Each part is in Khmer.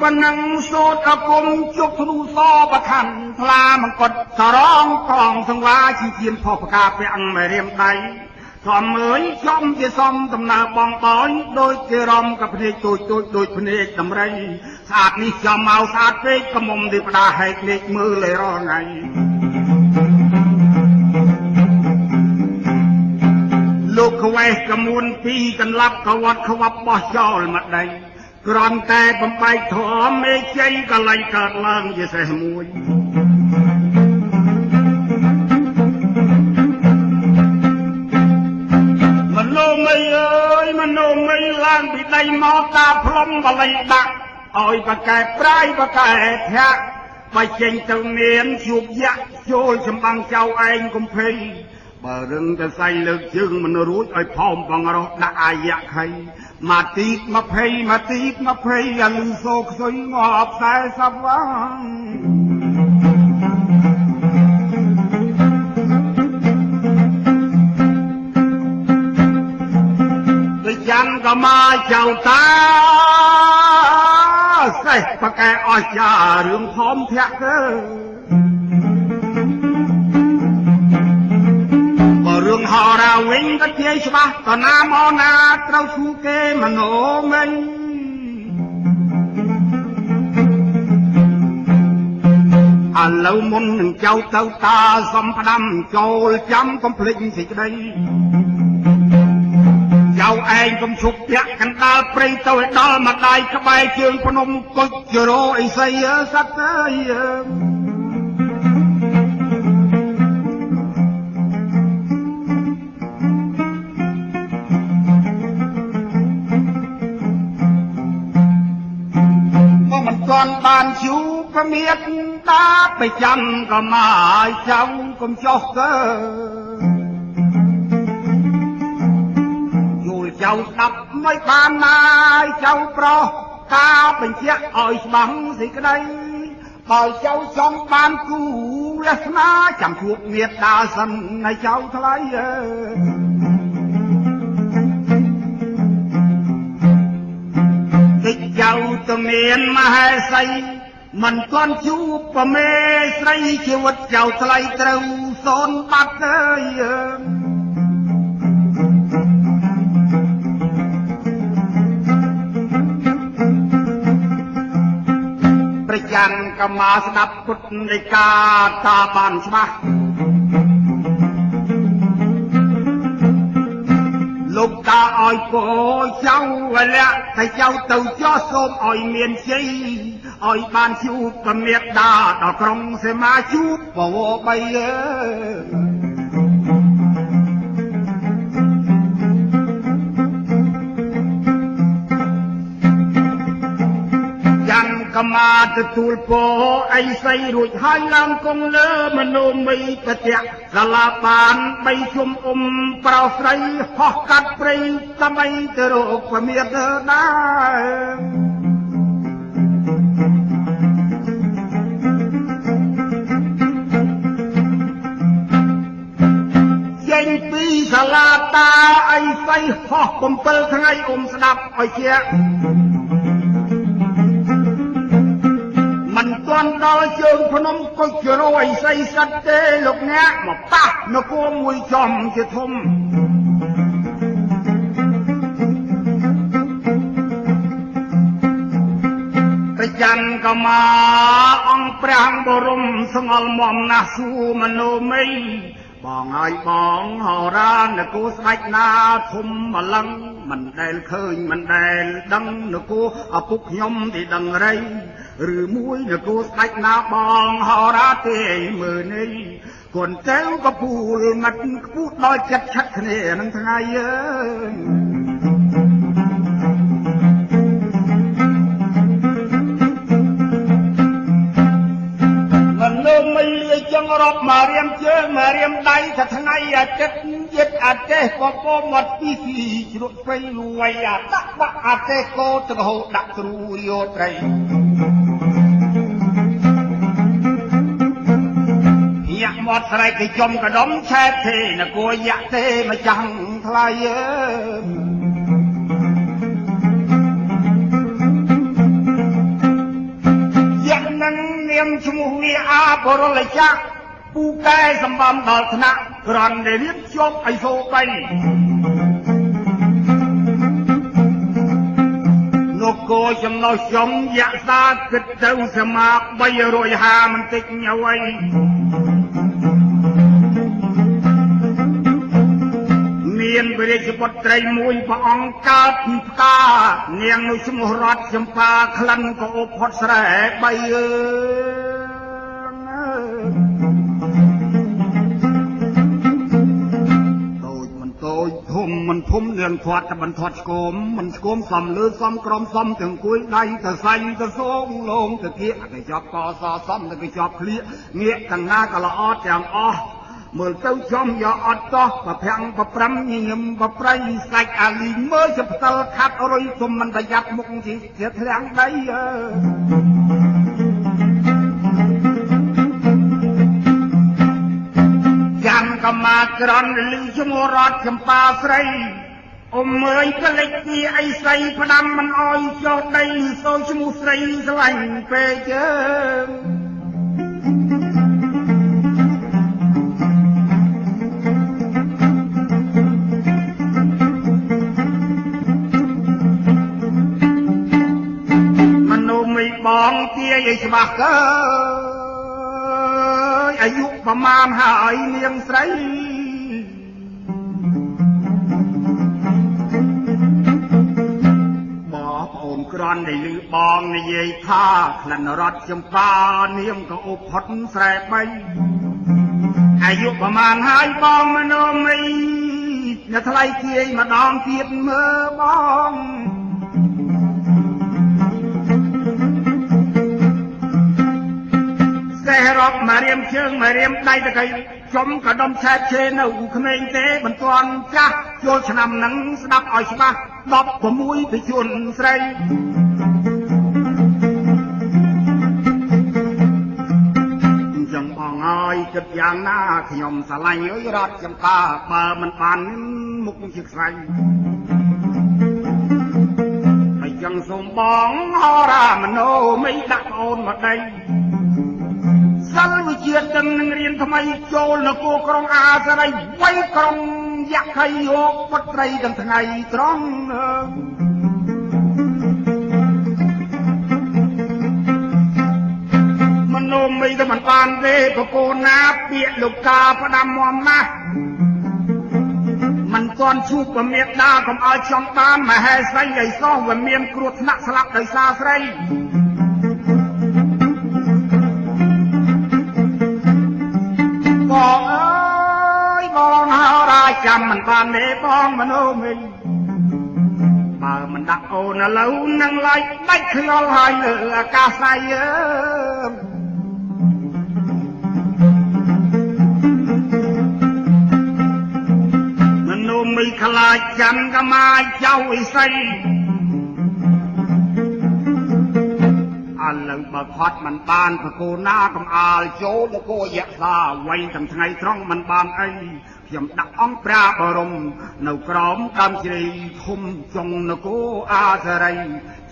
ប៉ុណ្ណឹងសូត្រអគុំជប់ធ្នូសប្រខណ្ឌថ្លាមង្គតសរងកងសង្វាជាជាផុសប្រកាពាំងមេរៀមដៃចំមើលចំជាសំដំណើរបងបោយដូចជារំกับភ្នែកទូចដូចភ្នែកដំរីស្អាតនេះចំមកស្អាតពេកកមុំទេផ្ដាហែកភ្នែកមើលលេរថ្ងៃលោកខ្វេះកមួនពីរកន្លាប់កវត្តខ្វាប់បោះចោលមកដីគ្រាន់តែបំបែកធំមេជ័យកលែងកើតឡើងជាសេះមួយមនុស្សមីអើយមនុស្សមីឡើងពីដីមកតាផ្លុំបល័យដាក់ឲ្យបកែប្រាយបកែធាក់បើចេញទៅមានជួបយៈចូលចម្បាំងចៅឯងកុំភ័យបើរឹងតែសៃលើកជើងមិនរួចឲ្យផោមបងរស់ដាក់អាយៈខៃមកទី20មកទី20អាលឺសូខ្សុយងាប់40វ៉ាចាំក៏មកចៅតាសេះប្រកែអស្ចារ្យរឿងធំធាក់ទៅបើរឿងហោរាវិញក៏ជាច្បាស់តណាមកណាត្រូវឈូគេមโนមិញឥឡូវមុននឹងចៅទៅតាសំផ្ដាំចូលចាំកុំភ្លេចសេចក្តីចៅឯងកុំឈប់ពាក់កណ្ដាលព្រៃទៅឲ្យដល់ម្ដាយក្បែរជើងភ្នំគុជជរោអីសីសត្វអើយក៏មិនទាន់បានជួបប្រមៀតតាไปចាំក៏មកឲ្យចៅកុំចោះកើចៅស្ដាប់មិនបានណាយចៅប្រុសការបញ្ជាក់ឲ្យច្បាស់សេចក្តីបើចៅចង់បានគូវាសនាចាំជួបមេត្តាសិនឲ្យចៅថ្លៃតិចចៅទៅមានមហេសីមិនទាន់ជួបប្រមេស្រីជីវិតចៅថ្លៃត្រូវសូនបាត់អើយចាំក៏មកស្ដាប់ពុទ្ធដីកាតាបានច្បាស់លោកតាឲ្យគោចៅវលៈតែចៅទៅចោះសូមឲ្យមានជ័យឲ្យបានជួបប្រមេត្តាដល់ក្រុងសេមាជួបបវរ3កមាទទួលពរអីសីរួចហើយឡើងគង់លើមនោមីបតិសាលាបាន3ជុំប្រោស្រីហោះកាត់ព្រៃសម័យទៅរកប្រមៀតដែរចេញពីសាលាតាអីសីហោះ7ថ្ងៃស្ដាប់ឲ្យជាមិនទាន់ដល់ជើងភ្នំគុជជ្រោយសីសិតទេលោកអ្នកមកប៉ះនគរមួយចំជាធំប្រច័នក៏មកអង្គព្រះបរមស្ងល់មមណាស់សួរមនោមីបងហើយបងហោរានគរស្ដេចណាធំបលឹងមិនដែលឃើញមិនដែលដឹងនគរឪពុកខ្ញុំទីដឹងរៃឬមួយនគរស្ដេចណាបងហោរាទេមើលនេះគន់ទៅក៏ពូលមាត់ខ្ពស់ដល់ចិត្តឆាត់គ្នានឹងថ្ងៃអើយមនុស្សមិនលាចង់រាប់មករៀមជើងមករៀមដៃថាថ្ងៃអាទិត្យយិតអាទេសក៏ពោមាត់ពីជ្រក់ព្រៃលួយដាក់អាទេសក៏ទៅហូតដាក់គ្រូយោត្រីញាក់មាត់ស្រែកគេចំកដុំឆែតទេនគរយៈទេមកចាំងថ្លៃ នាងឈ្មោះវាអាបរលចាក់ពូកែសម្បំដល់ថ្នាក់ក្រាន់ដែលរៀនជាប់អីសូបីនគរចំណោះចំយក្សាគិតទៅសមា350មិនតិចអ្វីមានព្រះរាជបុត្រីមួយព្រះអង្គកើតពីផ្កានាងនោះឈ្មោះរតចម្ប៉ាក្លិនក៏អបផុតស្រែ3តូចធំមិនធំនាងធាត់តែបន្ធាត់ស្គមមិនស្គមសំលើសំក្រមសំទាំងគួយដៃទៅសាញ់ទៅសងលងទៅគៀកទៅជាប់កសសំទៅជាប់ឃ្លៀកងាកទាំងណាក៏ល្អទាំងអស់មើលទៅចំយកអត់តោះប្រប្រាំងប្រប្រាំញញឹមប្រប្រៃសាច់អាលីមើលជាផ្ទិលខាត់រុយទុំមិនប្រយ័ត្នមុខជាធ្លាំងដីចាំកម្មាក្រន់លឺឈ្មោះរតចម្ប៉ាស្រីអមើយក្លេចពីអីស្រីផ្ដាំមិនអោយចុះដីសូឈ្មោះស្រីស្រឡាញ់ពេកជើងមនុស្សមិនបងទាយឲ្យច្បាស់កើអាយុប្រមាណហើយនាងស្រីបងប្អូនក្រន់ដែលឮបងនិយាយថាក្លិនរត់ចម្ប៉ានាងក៏អបផុតស្រែ3អាយុប្រមាណហើយបងមនុស្សមីអ្នកថ្លៃជាយម្ដងទៀតមើលបងសេះរកមករៀមជើងមករៀមដៃតកៃចំកដុំឆែកឆេនៅក្មេងទេមិនទាន់ចាស់ចូលឆ្នាំហ្នឹងស្ដាប់ឲ្យច្បាស់16ទៅជួនស្រីចឹងបងហើយគិតយ៉ាងណាខ្ញុំស្រឡាញ់អើយរត់ចម្ប៉ាបើមិនបានមុខជាខ្សែហើយចឹងសូមបងហរាមโนមិនដាក់អូនមកដីសិលវិជាទាំងនឹងរៀនថ្មីចូលនគរក្រុងអាសរីវៃក្រុងយក្ខីយកបុត្រីទាំងថ្ងៃត្រង់មនុស្សមិនទៅមិនបានទេប្រគោណាពាក្យលោកតាផ្ដាំមមណាស់មិនទាន់ជួបពមេដាកុំឲ្យខ្ញុំបានមហេសីឲ្យសោះវាមានគ្រោះថ្នាក់ស្លាប់ដោយសារស្រីបងអើយបងហៅរាចាំមិនបានទេបងមនុស្សមិញបើមិនដាក់អូនឥឡូវនឹងឡាយដាច់ខ្យល់ហើយលើអាកាសស្អីមនុស្សមិញខ្លាចចាំកមាចៅអ៊ីសីឥឡូវបើផាត់មិនបានប្រគោណាកំអាលចូលនគរយក្សាវ័យទាំងថ្ងៃត្រង់មិនបានអីខ្ញុំដាក់អង្គប្រាបរមនៅក្រោមដើមជ្រៃធំចុងនគរអាសរី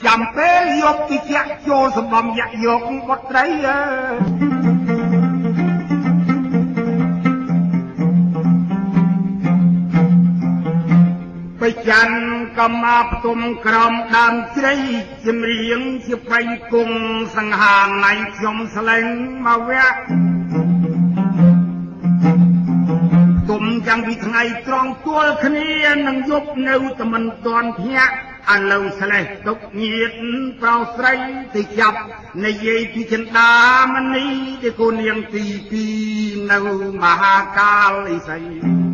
ចាំពេលយកទីជាចូលសម្បំយៈយកបុត្រីបច្ច័នកម្មាផ្ទុំក្រំដើមជ្រៃចម្រៀងជាបៃគង់សង្ហាណៃខ្ញុំស្លែងមកវៈផ្ទុំចាំពីថ្ងៃត្រង់ទល់គ្នានឹងយប់នៅតែមិនទាន់ភ្ញាក់ឥឡូវស្លេះទុកញៀតប្រោស្រីទៅចាប់និយាយពីចិន្តាមនីដែលគូនាងទី2នៅមហាកាលអីស្អី